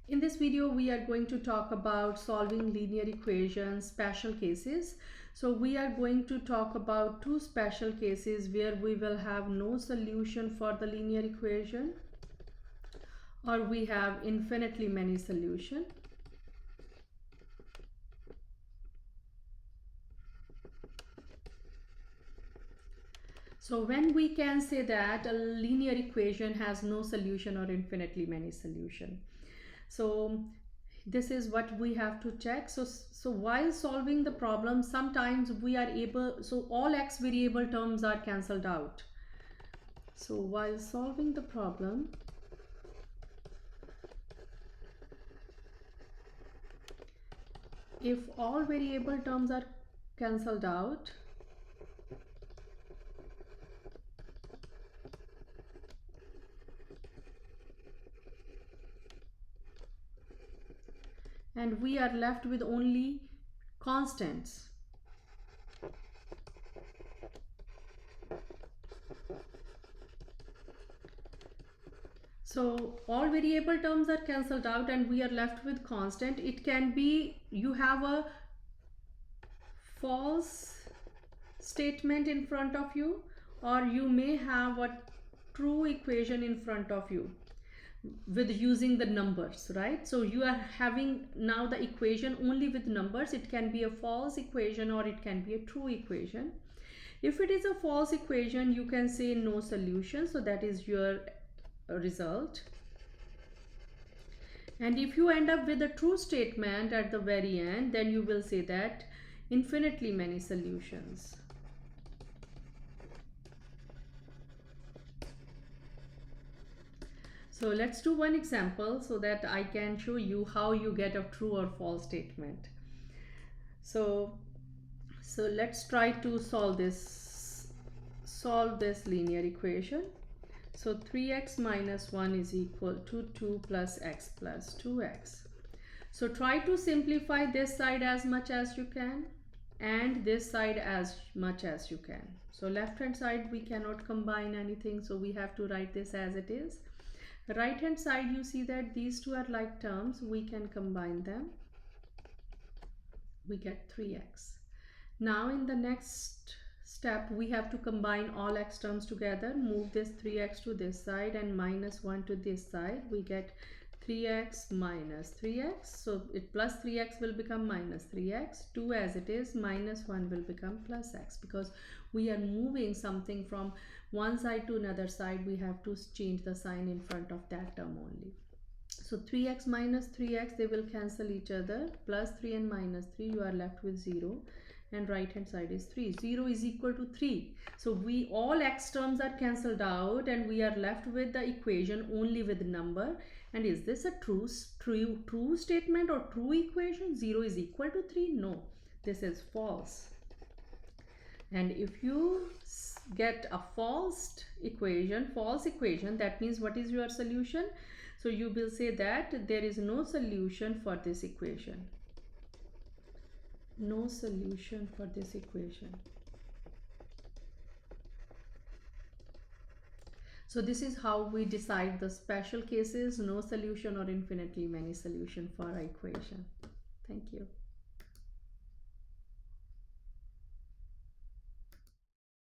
In this video, we are going to talk about solving linear equations, special cases. So we are going to talk about two special cases where we will have no solution for the linear equation, or we have infinitely many solutions. So when we can say that a linear equation has no solution or infinitely many solution. So this is what we have to check. So while solving the problem, sometimes we are able, so all x variable terms are cancelled out. So while solving the problem, if all variable terms are cancelled out, and we are left with only constants. So all variable terms are cancelled out and we are left with constant. It can be you have a false statement in front of you, or you may have a true equation in front of you with using the numbers, right? So you are having now the equation only with numbers. It can be a false equation or it can be a true equation. If it is a false equation, you can say no solution, so that is your result. And if you end up with a true statement at the very end, then you will say that infinitely many solutions. So let's do one example so that I can show you how you get a true or false statement. So let's try to solve this linear equation. So 3x minus 1 is equal to 2 plus x plus 2x. So try to simplify this side as much as you can and this side as much as you can. So left hand side we cannot combine anything, so we have to write this as it is. The right hand side, you see that these two are like terms, we can combine them. We get 3x. Now in the next step, we have to combine all x terms together. Move this 3x to this side and minus 1 to this side. We get 3x minus 3x. So it plus 3x will become minus 3x. 2 as it is, minus 1 will become plus x. Because we are moving something from one side to another side, we have to change the sign in front of that term only. So 3x minus 3x, they will cancel each other. Plus 3 and minus 3, you are left with 0. And right hand side is 3. 0 is equal to 3. So we all x terms are cancelled out and we are left with the equation only with number. And is this a true statement or true equation? 0 is equal to 3? No, this is false. And if you get a false equation, that means what is your solution? So you will say that there is no solution for this equation. No solution for this equation. So this is how we decide the special cases, no solution or infinitely many solution for our equation. Thank you.